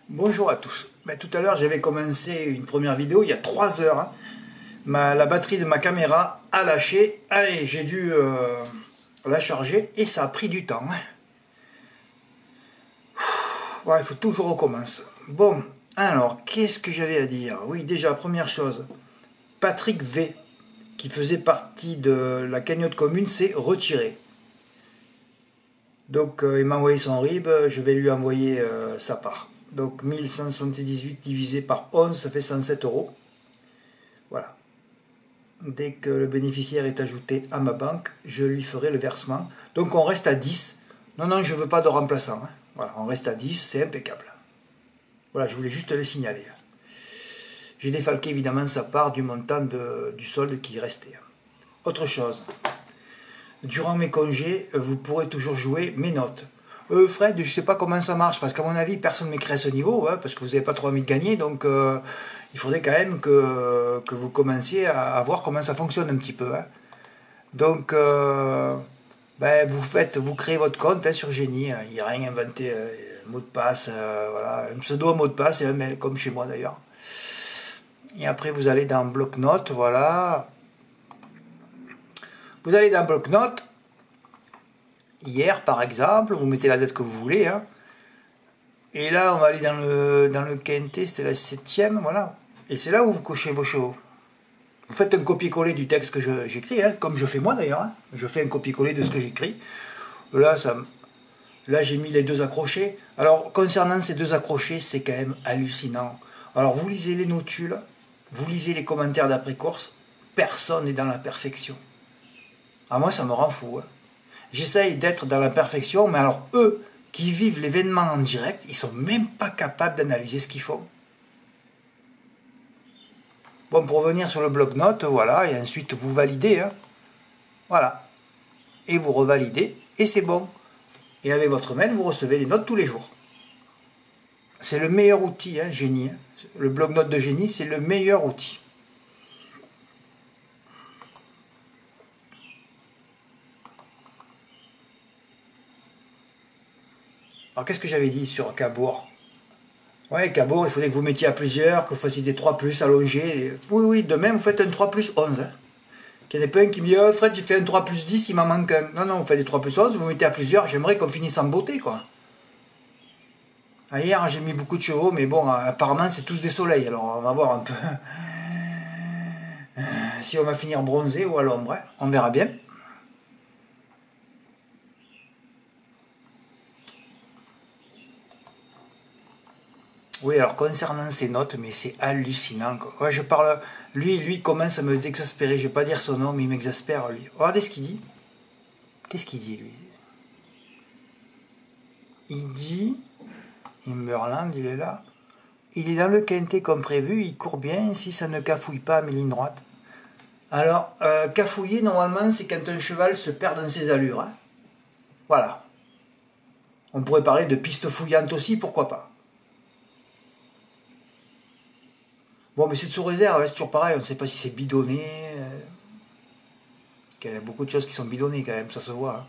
Bonjour à tous. Tout à l'heure, j'avais commencé une première vidéo il y a 3 heures. La batterie de ma caméra a lâché. Allez, j'ai dû la charger et ça a pris du temps. Ouais, il faut toujours recommencer. Bon, alors, qu'est-ce que j'avais à dire? Oui, déjà, première chose, Patrick V, qui faisait partie de la cagnotte commune, s'est retiré. Donc, il m'a envoyé son RIB, je vais lui envoyer sa part. Donc 1178 divisé par 11, ça fait 107 euros. Voilà. Dès que le bénéficiaire est ajouté à ma banque, je lui ferai le versement. Donc on reste à 10. Non, je ne veux pas de remplaçant. Voilà, on reste à 10, c'est impeccable. Voilà, je voulais juste le signaler. J'ai défalqué évidemment sa part du montant du solde qui restait. Autre chose. Durant mes congés, vous pourrez toujours jouer mes notes. Fred, je ne sais pas comment ça marche, parce qu'à mon avis, personne ne m'écrit à ce niveau, parce que vous n'avez pas trop envie de gagner, donc il faudrait quand même que vous commenciez à voir comment ça fonctionne un petit peu. Donc, vous créez votre compte sur Génie, il n'y a rien inventé, mot de passe, voilà, un pseudo, un mot de passe et un mail, comme chez moi d'ailleurs. Et après, vous allez dans bloc-notes, voilà. Vous allez dans bloc-notes. Hier, par exemple, vous mettez la date que vous voulez. Et là, on va aller dans le quintet, c'était la 7e, voilà. Et c'est là où vous cochez vos chevaux. Vous faites un copier-coller du texte que j'écris, comme je fais moi d'ailleurs. Je fais un copier-coller de ce que j'écris. Là, j'ai mis les deux accrochés. Alors, concernant ces deux accrochés, c'est quand même hallucinant. Alors, vous lisez les notules, vous lisez les commentaires d'après-course, personne n'est dans la perfection. Ah, moi, ça me rend fou. J'essaye d'être dans la perfection, mais alors eux, qui vivent l'événement en direct, ils sont même pas capables d'analyser ce qu'ils font. Bon, pour revenir sur le bloc-notes, voilà, et ensuite vous validez, voilà. Et vous revalidez, et c'est bon. Et avec votre mail, vous recevez les notes tous les jours. C'est le meilleur outil, Génie. Le bloc-notes de Génie, c'est le meilleur outil. Alors, qu'est-ce que j'avais dit sur Cabourg? Ouais, Cabourg, il faudrait que vous mettiez à plusieurs, que vous fassiez des 3 plus allongés. Oui, demain, vous faites un 3 plus 11. Qu'il n'y en ait pas un qui me dit « Fred, j'ai fait un 3 plus 10, il m'en manque un. » Non, vous faites des 3 plus 11, vous mettez à plusieurs. J'aimerais qu'on finisse en beauté, quoi. Hier, j'ai mis beaucoup de chevaux, mais bon, apparemment, c'est tous des soleils. Alors, on va voir un peu si on va finir bronzé ou à l'ombre. On verra bien. Oui, alors concernant ces notes, mais c'est hallucinant, quoi. Ouais, je parle. Lui commence à me exaspérer. Je vais pas dire son nom, mais il m'exaspère, lui. Regardez ce qu'il dit. Qu'est-ce qu'il dit, lui? Il dit. Imberland, il est là. Il est dans le quintet comme prévu, il court bien si ça ne cafouille pas à mes lignes droites. Alors, cafouiller, normalement, c'est quand un cheval se perd dans ses allures. Voilà. On pourrait parler de piste fouillante aussi, pourquoi pas. Bon, mais c'est sous réserve, c'est toujours pareil, on ne sait pas si c'est bidonné. Parce qu'il y a beaucoup de choses qui sont bidonnées quand même, ça se voit.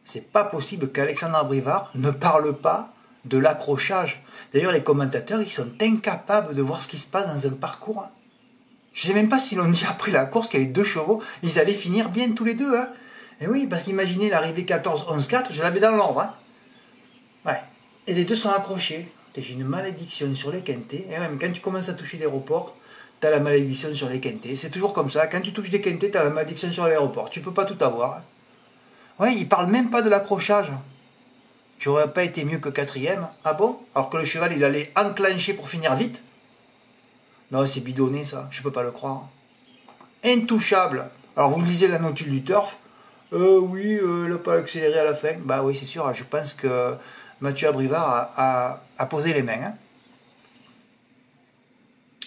C'est pas possible qu'Alexandre Brivard ne parle pas de l'accrochage. D'ailleurs, les commentateurs, ils sont incapables de voir ce qui se passe dans un parcours. Je ne sais même pas s'ils l'ont dit après la course qu'il y avait 2 chevaux, ils allaient finir bien tous les deux. Et oui, parce qu'imaginez l'arrivée 14-11-4, je l'avais dans l'ordre. Ouais. Et les deux sont accrochés. J'ai une malédiction sur les quintets. Et même quand tu commences à toucher l'aéroport, tu as la malédiction sur les quintets. C'est toujours comme ça. Quand tu touches des quintets, tu as la malédiction sur l'aéroport. Tu peux pas tout avoir. Ouais, ils parlent même pas de l'accrochage. J'aurais pas été mieux que 4e. Ah bon? Alors que le cheval, il allait enclencher pour finir vite. Non, c'est bidonné ça. Je peux pas le croire. Intouchable. Alors vous lisez la notule du turf. Oui, il n'a pas accéléré à la fin. Bah oui, c'est sûr. Je pense que Mathieu Abrivard a posé les mains.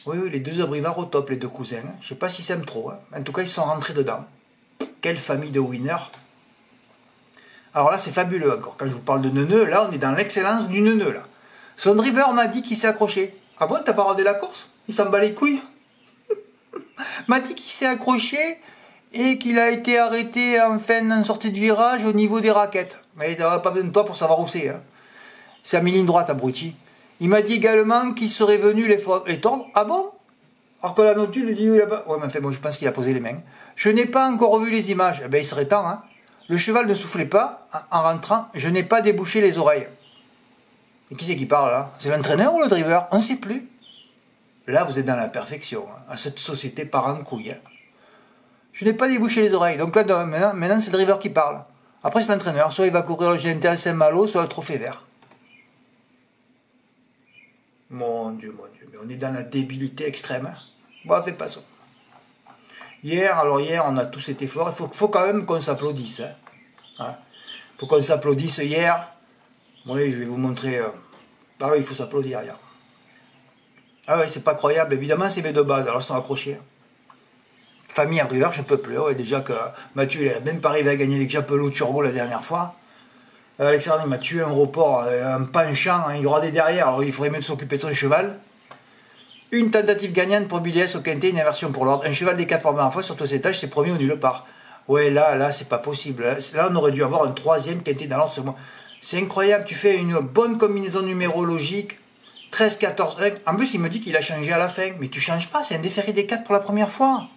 Oui, les 2 Abrivard au top, les 2 cousins. Je sais pas s'ils s'aiment trop. En tout cas, ils sont rentrés dedans. Quelle famille de winners. Alors là, c'est fabuleux encore. Quand je vous parle de neuneu, là, on est dans l'excellence du neuneu. Là. Son driver m'a dit qu'il s'est accroché. Ah bon, t'as pas regardé la course? Il s'en bat les couilles. M'a dit qu'il s'est accroché et qu'il a été arrêté en sortie de virage au niveau des raquettes. Mais t'as pas besoin de toi pour savoir où c'est. C'est à mi-ligne droite, abruti. Il m'a dit également qu'il serait venu les tordre. Ah bon? Alors que la notule lui dit, oui, là-bas. Ouais, mais enfin, bon, je pense qu'il a posé les mains. Je n'ai pas encore vu les images. Eh ben, il serait temps, hein. Le cheval ne soufflait pas en rentrant. Je n'ai pas débouché les oreilles. Et qui c'est qui parle, là? C'est l'entraîneur ou le driver? On ne sait plus. Là, vous êtes dans la perfection. Hein. À cette société part en couille. Hein. Je n'ai pas débouché les oreilles. Donc là, maintenant c'est le driver qui parle. Après, c'est l'entraîneur. Soit il va courir le GNTL Saint-Malo, soit le trophée vert. Mon Dieu, mais on est dans la débilité extrême. Hein. Bon, fais pas ça. Hier, on a tous été forts. Il faut quand même qu'on s'applaudisse. Hein. Hein. Faut qu'on s'applaudisse hier. Oui, je vais vous montrer. Ah oui, il faut s'applaudir hier. Ah oui, c'est pas croyable. Évidemment, c'est mes deux bases. Alors, ils sont accrochés. Famille à Briver, je peux plus. Ouais, déjà que Mathieu, il n'a même pas arrivé à gagner avec Japelot Turbo la dernière fois. Alexandre, il m'a tué un report, un penchant, hein, il rodait derrière. Alors, il faudrait même s'occuper de son cheval. Une tentative gagnante pour Billy S au quintet, une inversion pour l'ordre. Un cheval des 4 premières fois sur tous ces tâches, c'est premier au nulle part. Ouais, là, c'est pas possible. Là, on aurait dû avoir un troisième quintet dans l'ordre ce mois. C'est incroyable, tu fais une bonne combinaison numérologique. 13, 14. En plus, il me dit qu'il a changé à la fin. Mais tu changes pas, c'est un déféré des 4 pour la première fois.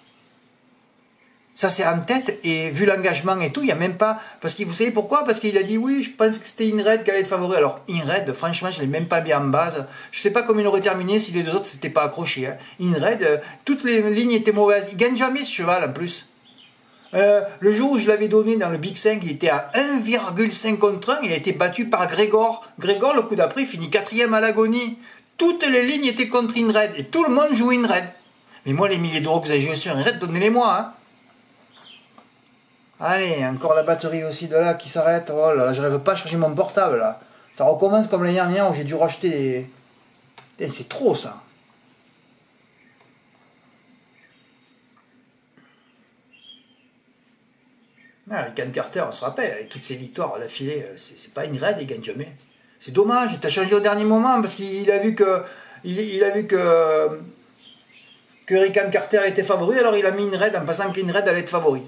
Ça, c'est en tête, et vu l'engagement et tout, il n'y a même pas... Parce que vous savez pourquoi? Parce qu'il a dit, oui, je pense que c'était Inred qui allait être favori. Alors, Inred, franchement, je ne l'ai même pas mis en base. Je ne sais pas comment il aurait terminé si les deux autres ne s'étaient pas accrochés. Hein. Inred, toutes les lignes étaient mauvaises. Il ne gagne jamais, ce cheval, en plus. Le jour où je l'avais donné dans le Big 5, il était à 1,5 contre 1. Il a été battu par Grégor. Grégor, le coup d'après, il finit 4e à l'agonie. Toutes les lignes étaient contre Inred. Et tout le monde joue Inred. Mais moi, les milliers d'euros que vous avez joués sur Inred, donnez-les-moi, hein. Allez, encore la batterie aussi de là qui s'arrête. Oh là là, je rêve pas à charger mon portable là. Ça recommence comme l'année dernière où j'ai dû racheter des... Putain, c'est trop ça. Ah, Rick Carter, on se rappelle, avec toutes ses victoires à l'affilée, c'est pas une raid, il gagne jamais. C'est dommage, t'as changé au dernier moment parce qu'il a vu que... Il a vu que Rick Carter était favori, alors il a mis une raid en pensant qu'Inred allait être favori.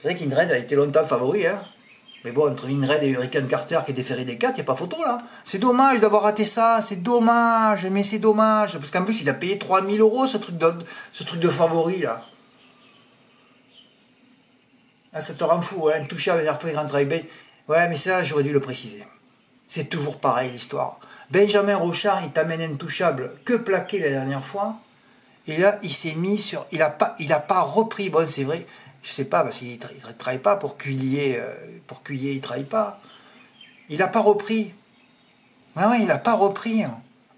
C'est vrai qu'Inred a été longtemps favori, hein. Mais bon, entre Inred et Hurricane Carter qui est déféré des 4, il n'y a pas photo là. C'est dommage d'avoir raté ça, c'est dommage, mais c'est dommage. Parce qu'en plus, il a payé 3000 € ce truc de favori là. Ah, ça te rend fou, hein, intouchable, Grand Trail. Ouais, mais ça, j'aurais dû le préciser. C'est toujours pareil l'histoire. Benjamin Rochard, il t'amène intouchable que plaqué la dernière fois. Et là, il s'est mis sur. Il a pas repris, bon, c'est vrai. Je sais pas, parce qu'il ne travaille pas pour Cuillier. Pour Cuillier, il ne travaille pas. Il n'a pas repris. Ouais, il n'a pas repris.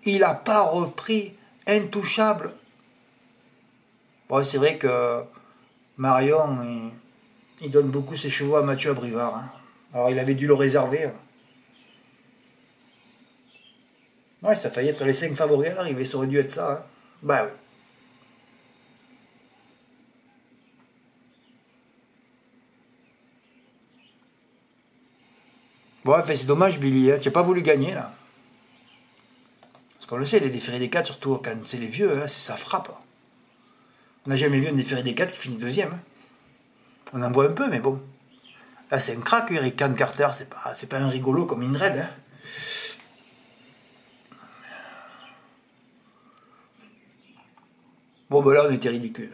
Il n'a pas repris. Intouchable. Bon, c'est vrai que Marion, il donne beaucoup ses chevaux à Mathieu Abrivard. Hein. Alors, il avait dû le réserver. Ouais, ça a failli être les 5 favoris à l'arrivée. Ça aurait dû être ça. Hein. Bah oui. Bon, enfin, c'est dommage, Billy, hein. Tu n'as pas voulu gagner, là. Parce qu'on le sait, les déférés des 4, surtout quand c'est les vieux, hein, ça frappe. On n'a jamais vu un déféré des 4 qui finit deuxième. Hein. On en voit un peu, mais bon. Là, c'est un crack, Eric Carter, c'est pas un rigolo comme Inred. Hein. Bon, ben là, on était ridicule.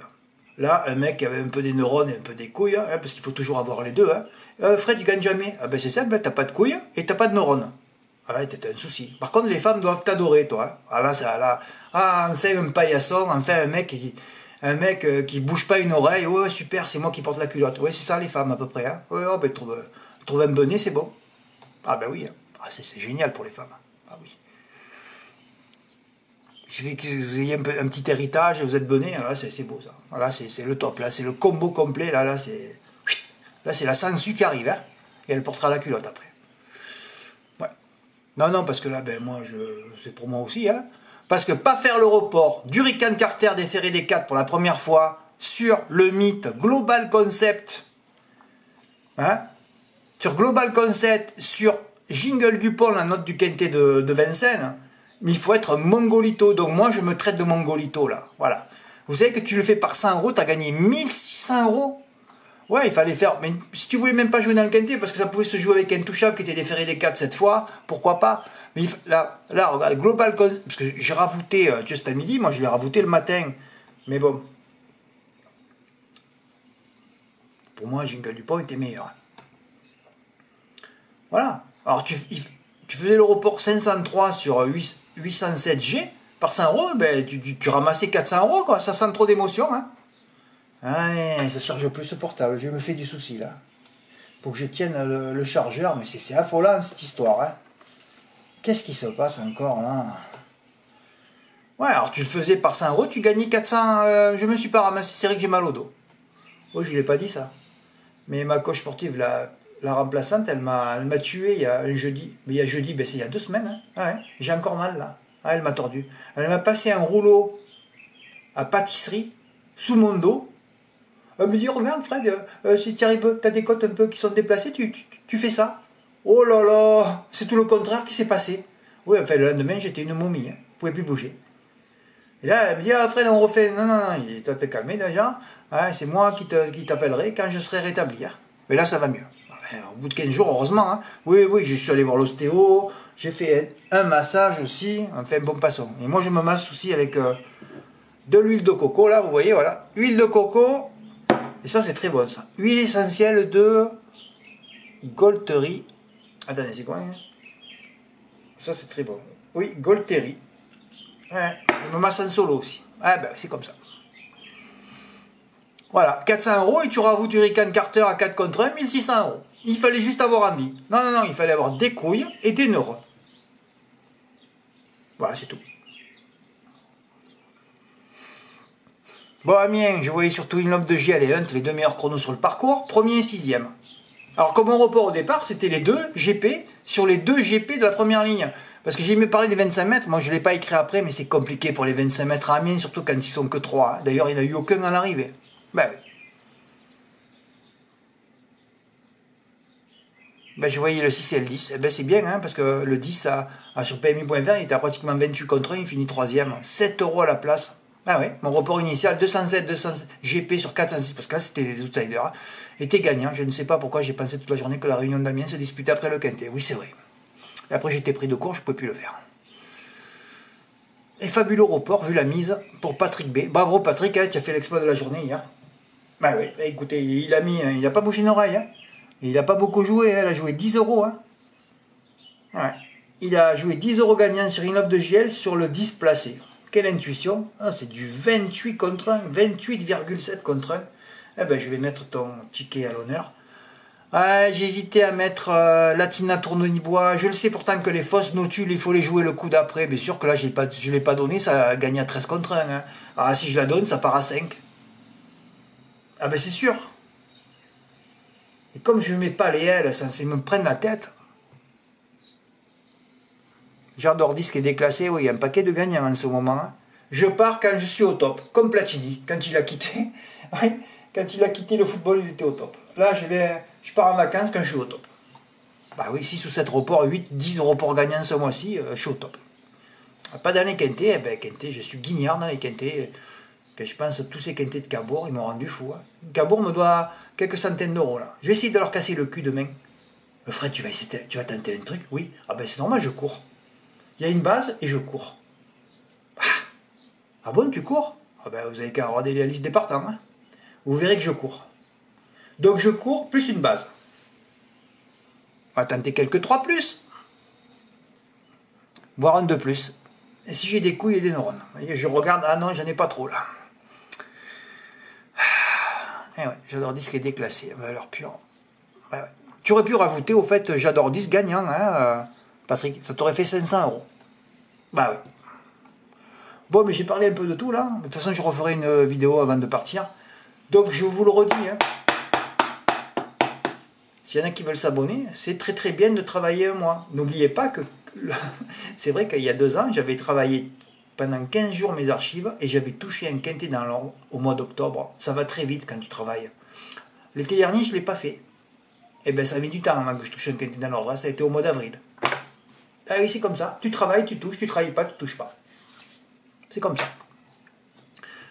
Là, un mec qui avait un peu des neurones et un peu des couilles, hein, parce qu'il faut toujours avoir les deux. Hein. Fred, il gagne jamais. Ah ben c'est simple, t'as pas de couilles et t'as pas de neurones. Ah ouais, t'as un souci. Par contre, les femmes doivent t'adorer, toi. Hein. Ah là, ça, là. Ah, enfin un paillasson, enfin un mec qui bouge pas une oreille. Ouais, super, c'est moi qui porte la culotte. Ouais, c'est ça, les femmes, à peu près. Hein. Ouais, oh, ben, trouve un bonnet, c'est bon. Ah ben oui. Hein. Ah, c'est génial pour les femmes. Ah oui. Il suffit que vous ayez un petit héritage et vous êtes bonnet, là, c'est beau, ça. Là, c'est le top, là, c'est le combo complet, là, c'est... Là, c'est la sangsue qui arrive, hein, et elle portera la culotte après. Ouais. Non, parce que là, ben, moi, c'est pour moi aussi, hein. Parce que pas faire le report d'Hurricane Carter déféré des 4 pour la première fois sur le mythe Global Concept, hein, sur Global Concept, sur Jingle Dupont, la note du quintet de Vincennes, mais il faut être mongolito. Donc moi, je me traite de mongolito, là. Voilà. Vous savez que tu le fais par 100 €, tu as gagné 1600 €. Ouais, il fallait faire. Mais si tu voulais même pas jouer dans le quintet, parce que ça pouvait se jouer avec Intouchable qui était déféré des 4 cette fois, pourquoi pas? Mais là, regarde, Global Cons, parce que j'ai ravouté juste à midi, moi je l'ai ravouté le matin. Mais bon. Pour moi, Jingle Dupont était meilleur. Voilà. Alors tu faisais le report 503 sur 807G par 100 euros, ben, tu ramassais 400 euros, quoi. Ça sent trop d'émotion, hein. Ah, ça charge plus ce portable, je me fais du souci là. Faut que je tienne le chargeur, mais c'est affolant cette histoire. Hein. Qu'est-ce qui se passe encore là? Ouais, alors tu le faisais par 100 euros, tu gagnais 400. Je me suis pas ramassé, c'est vrai que j'ai mal au dos. Oh, je l'ai pas dit ça. Mais ma coach sportive, la remplaçante, elle m'a tué il y a un jeudi. Mais il y a jeudi, ben, c'est il y a 2 semaines. Hein. Ouais, j'ai encore mal là. Ah, elle m'a tordu. Elle m'a passé un rouleau à pâtisserie sous mon dos. Elle me dit, regarde Fred, si tu arrives, tu as des côtes un peu qui sont déplacées, tu fais ça. Oh là là, c'est tout le contraire qui s'est passé. Oui, enfin le lendemain, j'étais une momie, hein. Je ne pouvais plus bouger. Et là, elle me dit, ah Fred, on refait. Non, non, non, il t'a calmé déjà. Hein, c'est moi qui t'appellerai quand je serai rétabli. Hein. Mais là, ça va mieux. Au bout de 15 jours, heureusement. Hein. Oui, je suis allé voir l'ostéo, j'ai fait un massage aussi. Enfin, bon, passons. Et moi, je me masse aussi avec de l'huile de coco, là, vous voyez, voilà. Huile de coco. Et ça, c'est très bon, ça. Huile essentielle de Golterie. Attendez, c'est quoi hein? Ça, c'est très bon. Oui, Golterie. Ouais, je me masse en solo aussi. Ah ben, c'est comme ça. Voilà, 400 euros et tu ravoutes du Rican Carter à 4 contre 1, 1600 euros. Il fallait juste avoir envie. Non, non, non, il fallait avoir des couilles et des neurones. Voilà, c'est tout. Bon, Amiens, je voyais surtout une Love de JL et Hunt, les 2 meilleurs chronos sur le parcours, premier et 6e. Alors, comme mon report au départ, c'était les 2 GP sur les 2 GP de la première ligne. Parce que j'ai aimé parler des 25 mètres, moi je ne l'ai pas écrit après, mais c'est compliqué pour les 25 mètres à Amiens, surtout quand ils sont que 3. D'ailleurs, il n'y en a eu aucun à l'arrivée. Ben oui. Ben, je voyais le 6 et le 10. Eh ben, c'est bien, hein, parce que le 10 sur PMI.20, il était à pratiquement 28 contre 1, il finit 3e. 7 euros à la place. Ah ouais, mon report initial, 207 GP sur 406, parce que là c'était des outsiders, hein, était gagnant. Je ne sais pas pourquoi j'ai pensé toute la journée que la réunion d'Amiens se disputait après le quintet. Oui, c'est vrai. Et après, j'étais pris de court, je ne pouvais plus le faire. Et fabuleux report, vu la mise, pour Patrick B. Bravo Patrick, hein, tu as fait l'exploit de la journée hier. Bah oui, écoutez, il n'a pas bougé une oreille. Hein. Il n'a pas beaucoup joué, hein, il a joué 10 euros. Hein. Ouais. Il a joué 10 euros gagnants sur une offre de JL sur le 10 placé. Quelle intuition, ah, c'est du 28 contre 1, 28,7 contre 1. Eh ben, je vais mettre ton ticket à l'honneur. Ah, j'ai hésité à mettre Latina Tournenibois. Je le sais pourtant que les fausses notules, il faut les jouer le coup d'après. Bien sûr que là, je ne l'ai pas donné, ça gagne à 13 contre 1. Hein. Ah, si je la donne, ça part à 5. Ah ben c'est sûr. Et comme je ne mets pas les L, ça me prenne la tête. J'adore disque est déclassé, oui, il y a un paquet de gagnants en ce moment. Hein. Je pars quand je suis au top, comme Platini, quand il a quitté. Quand il a quitté le football, il était au top. Là, je pars en vacances quand je suis au top. Bah oui, 6 ou 7 reports, 8, 10 reports gagnants ce mois-ci, je suis au top. Pas dans les quintés, eh ben, quintés, je suis guignard dans les quintés. Je pense que tous ces quintés de Cabourg, ils m'ont rendu fou. Hein. Cabourg me doit quelques centaines d'euros là. Je vais essayer de leur casser le cul demain. Fred, tu vas tenter un truc? Oui. Ah ben c'est normal, je cours. Il y a une base et je cours. Ah bon, tu cours? Ah ben vous avez qu'à regarder la liste des partants. Hein. Vous verrez que je cours. Donc je cours plus une base. On va tenter quelques 3 plus. Voire un 2 plus. Et si j'ai des couilles et des neurones. Je regarde, ah non, j'en ai pas trop là. Eh ouais, j'adore disque est déclassé, valeur pure. Ouais, ouais. Tu aurais pu rajouter au fait j'adore disque gagnant, hein, Patrick, ça t'aurait fait 500 euros. Bah oui. Bon, mais j'ai parlé un peu de tout là. De toute façon, je referai une vidéo avant de partir. Donc, je vous le redis. Hein. S'il y en a qui veulent s'abonner, c'est très très bien de travailler un mois. N'oubliez pas que c'est vrai qu'il y a 2 ans, j'avais travaillé pendant 15 jours mes archives et j'avais touché un quintet dans l'ordre au mois d'octobre. Ça va très vite quand tu travailles. L'été dernier, je ne l'ai pas fait. Eh bien, ça a mis du temps avant que je touche un quintet dans l'ordre. Ça a été au mois d'avril. Ah oui, c'est comme ça. Tu travailles, tu touches. Tu travailles pas, tu touches pas. C'est comme ça.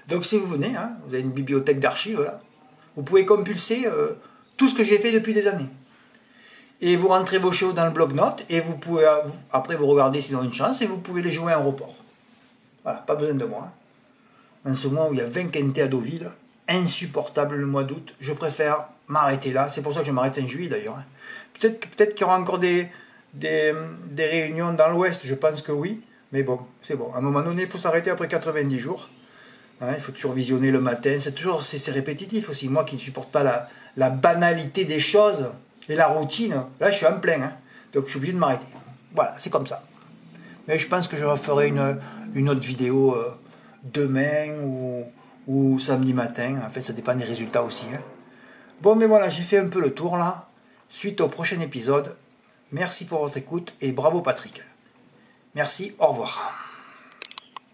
Donc, si vous venez, hein, vous avez une bibliothèque d'archives, là. Vous pouvez compulser tout ce que j'ai fait depuis des années. Et vous rentrez vos chevaux dans le bloc-notes et vous pouvez, après vous regardez s'ils ont une chance et vous pouvez les jouer en report. Voilà, pas besoin de moi. En ce moment où il y a 20 quintés à Deauville, insupportable le mois d'août, je préfère m'arrêter là. C'est pour ça que je m'arrête en juillet d'ailleurs. Peut-être qu'il y aura encore des réunions dans l'Ouest, je pense que oui. Mais bon, c'est bon. À un moment donné, il faut s'arrêter après 90 jours. Hein, il faut toujours visionner le matin. C'est répétitif aussi. Moi qui ne supporte pas la banalité des choses et la routine, là je suis en plein. Hein. Donc je suis obligé de m'arrêter. Voilà, c'est comme ça. Mais je pense que je referai une autre vidéo demain ou samedi matin. En fait, ça dépend des résultats aussi. Hein. Bon, mais voilà, j'ai fait un peu le tour là. Suite au prochain épisode. Merci pour votre écoute et bravo Patrick. Merci, au revoir.